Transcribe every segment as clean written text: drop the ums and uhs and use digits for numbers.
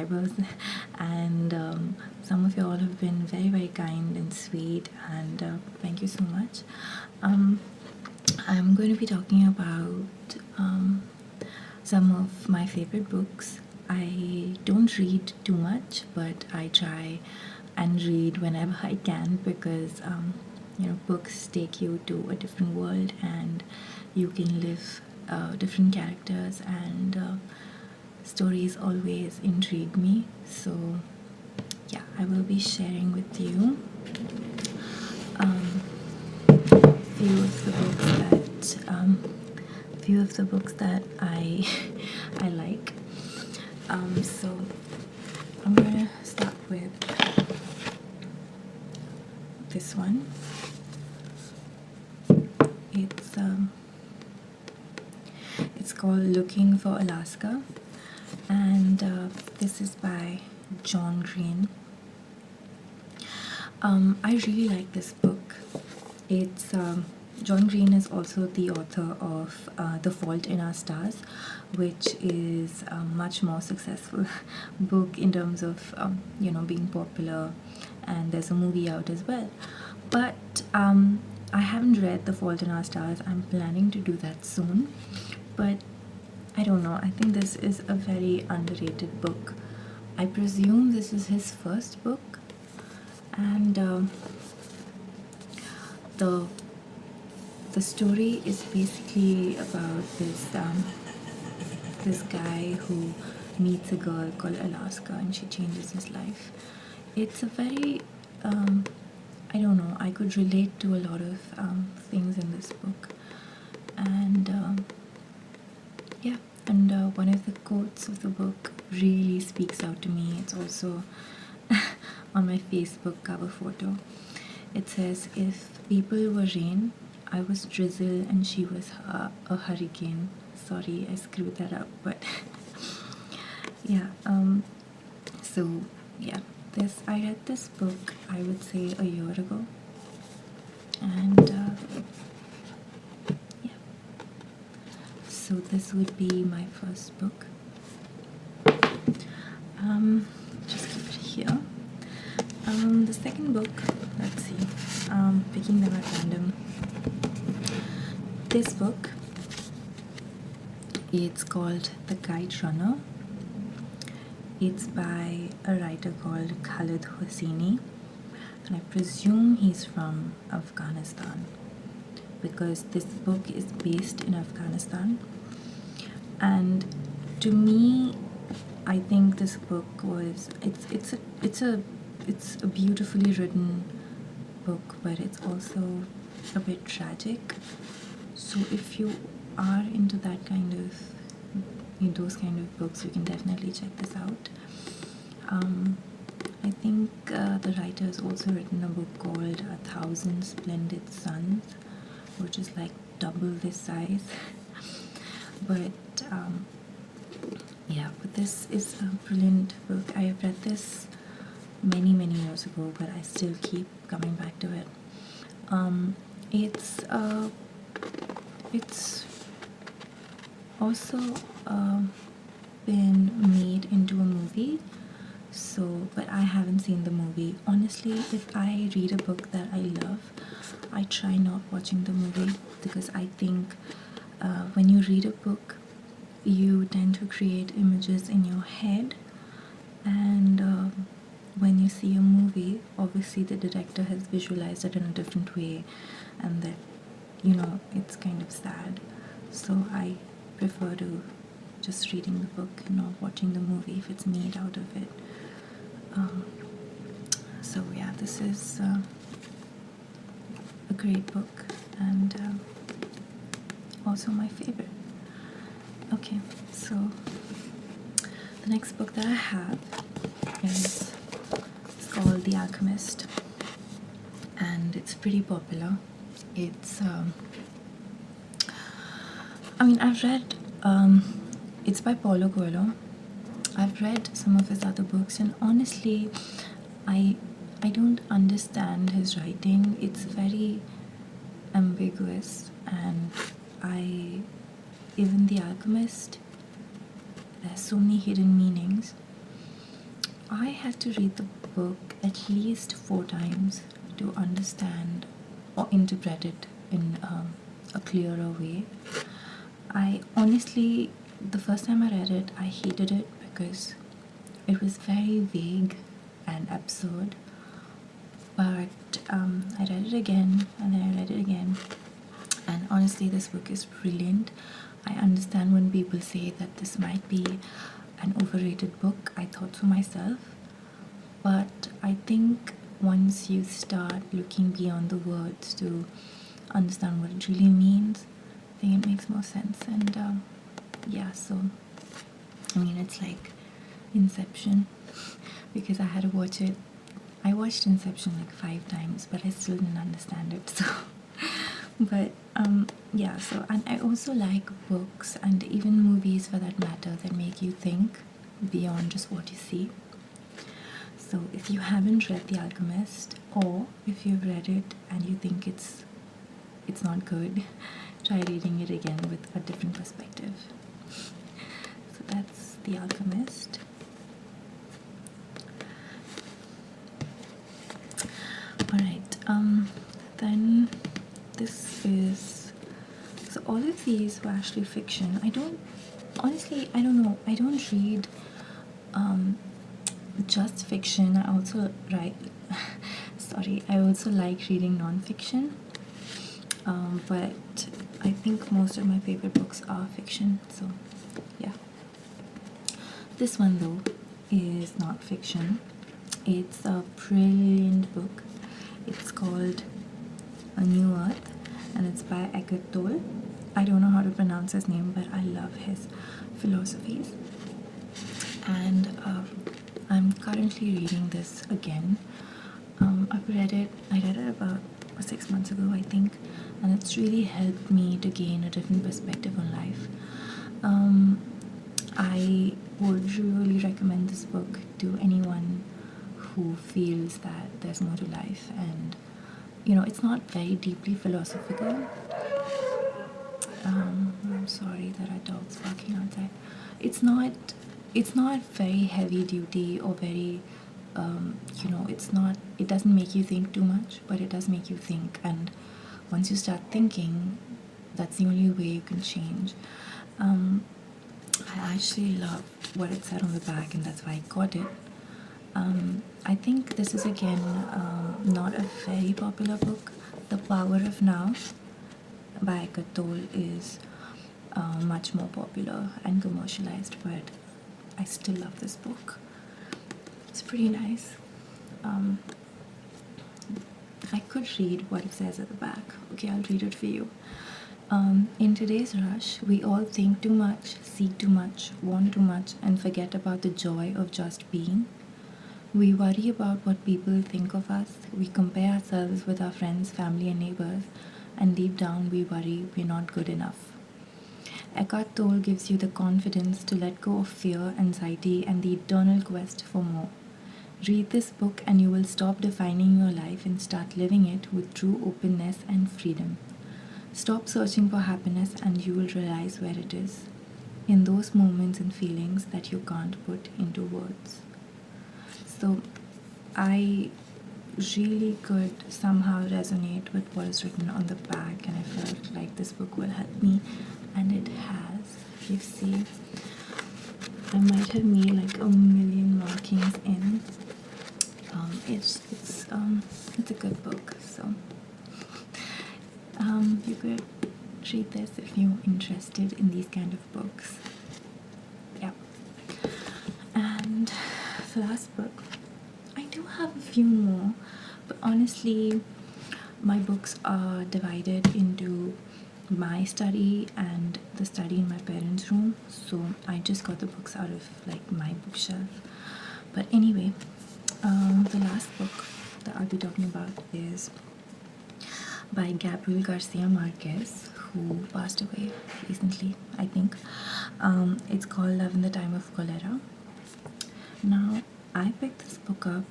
subscribers, and some of you all have been very, very kind and sweet, and thank you so much. I'm going to be talking about some of my favorite books. I don't read too much, but I try and read whenever I can, because books take you to a different world, and you can live different characters, and stories always intrigue me. So yeah, I will be sharing with you few of the books that I I like. So I'm gonna start with this one. It's called Looking for Alaska, and this is by John Green. I really like this book. It's John Green is also the author of The Fault in Our Stars, which is a much more successful book in terms of being popular, and there's a movie out as well. But I haven't read The Fault in Our Stars. I'm planning to do that soon, but I don't know. I think this is a very underrated book. I presume this is his first book, and the story is basically about this guy who meets a girl called Alaska, and she changes his life. It's a very I don't know, I could relate to a lot of things in this book, and one of the quotes of the book really speaks out to me. It's also on my Facebook cover photo. It says, "If people were rain, I was drizzle and she was a hurricane." Sorry, I screwed that up, but yeah. So yeah, I read this book, I would say, a year ago, and yeah. So this would be my first book. Just keep it here. The second book, let's see, picking them at random. This book, it's called The Kite Runner. It's by a writer called Khaled Hosseini, and I presume he's from Afghanistan, because this book is based in Afghanistan. And to me, I think this book was it's a beautifully written book, but it's also a bit tragic. So if you are into that kind of those kind of books, you can definitely check this out. I think the writer has also written a book called A Thousand Splendid Suns, which is like double this size. But but this is a brilliant book. I have read this many years ago, but I still keep coming back to it. It's also been made into a movie, but I haven't seen the movie. Honestly, if I read a book that I love, I try not watching the movie, because I think when you read a book, you tend to create images in your head, and when you see a movie, obviously the director has visualized it in a different way, and that it's kind of sad. So I prefer to just reading the book and not watching the movie if it's made out of it. So yeah, this is a great book, and also my favorite. Okay, so the next book that I have is called The Alchemist, and it's pretty popular. It's I've read it's by Paulo Coelho. I've read some of his other books, and honestly, I don't understand his writing. It's very ambiguous, and even The Alchemist, there's so many hidden meanings. I had to read the book at least 4 times to understand or interpret it in a clearer way. I honestly, the first time I read it, I hated it because it was very vague and absurd. But I read it again and then I read it again, and honestly, this book is brilliant. I understand when people say that this might be an overrated book. I thought so myself. But I think once you start looking beyond the words to understand what it really means, I think it makes more sense. And yeah, so I mean, it's like Inception because I had to watch it. I watched Inception like 5 times, but I still didn't understand it. So, but yeah. So, and I also like books and even movies for that matter that make you think beyond just what you see. So, if you haven't read The Alchemist, or if you've read it and you think it's not good, try reading it again with a different perspective. So that's The Alchemist. Alright, then this is, so all of these were actually fiction. I don't know, I don't read just fiction. I also write, sorry, I also like reading non-fiction, but I think most of my favorite books are fiction, so yeah. This one though is not fiction. It's a brilliant book. It's called A New Earth and it's by Eckhart Tolle. I don't know how to pronounce his name, but I love his philosophies. And I'm currently reading this again. I read it about 6 months ago, I think, and it's really helped me to gain a different perspective on life. I would really recommend this book to anyone who feels that there's more to life, and it's not very deeply philosophical. I'm sorry, there are dogs barking outside. It's not very heavy duty or very it doesn't make you think too much, but it does make you think, and once you start thinking, that's the only way you can change. I actually love what it said on the back, and that's why I got it. I think this is again not a very popular book. The Power of Now by Eckhart Tolle is much more popular and commercialized, but I still love this book. It's pretty nice. I could read what it says at the back. Okay, I'll read it for you. In today's rush, we all think too much, seek too much, want too much, and forget about the joy of just being. We worry about what people think of us. We compare ourselves with our friends, family, and neighbors, and deep down we worry we're not good enough. Eckhart Tolle gives you the confidence to let go of fear, anxiety, and the eternal quest for more. Read this book and you will stop defining your life and start living it with true openness and freedom. Stop searching for happiness and you will realize where it is, in those moments and feelings that you can't put into words. So I really could somehow resonate with what is written on the back, and I felt like this book will help me, and it has. You see, I might have made like a million markings in. It's a good book, so you could read this if you're interested in these kind of books. Yeah. And the last book, I do have a few more, but honestly, my books are divided into my study and the study in my parents' room, so I just got the books out of like my bookshelf. But anyway, the last book that I'll be talking about is by Gabriel Garcia Marquez, who passed away recently, I think. It's called Love in the Time of Cholera. Now, I picked this book up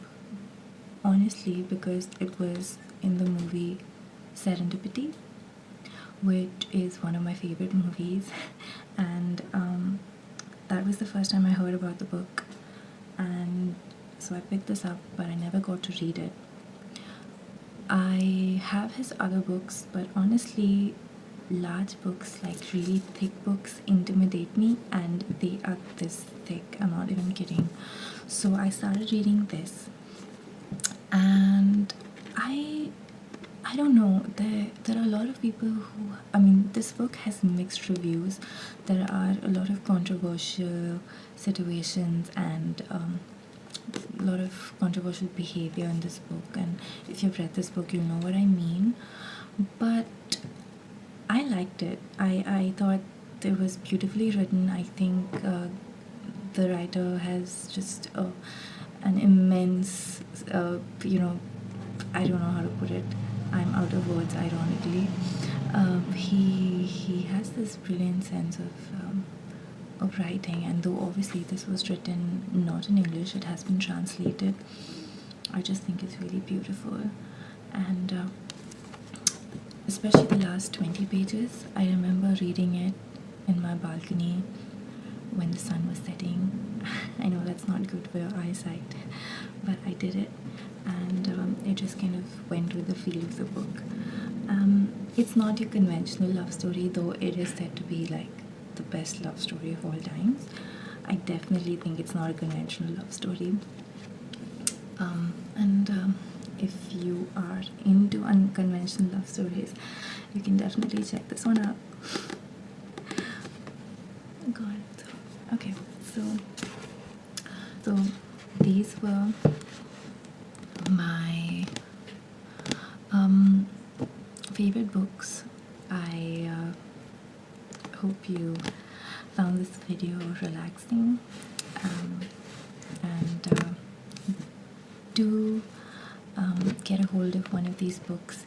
honestly because it was in the movie Serendipity, which is one of my favorite movies, and that was the first time I heard about the book, and so I picked this up, but I never got to read it. I have his other books, but honestly, large books, like really thick books, intimidate me, and they are this thick. I'm not even kidding. So I started reading this, and I don't know. There are a lot of people who, I mean, this book has mixed reviews. There are a lot of controversial situations and a lot of controversial behavior in this book. And if you've read this book, you'll know what I mean. But I liked it. I thought it was beautifully written. I think the writer has just an immense, I don't know how to put it. I'm out of words, ironically. He has this brilliant sense of writing, and though obviously this was written not in English, it has been translated. I just think it's really beautiful, and especially the last 20 pages. I remember reading it in my balcony when the sun was setting. I know that's not good for your eyesight, but I did it, and it just kind of went with the feel of the book. It's not your conventional love story, though it is said to be like the best love story of all times. I definitely think it's not a conventional love story. And if you are into unconventional love stories, you can definitely check this one out. God. Okay, so these were my favorite books. I hope you found this video relaxing, and do get a hold of one of these books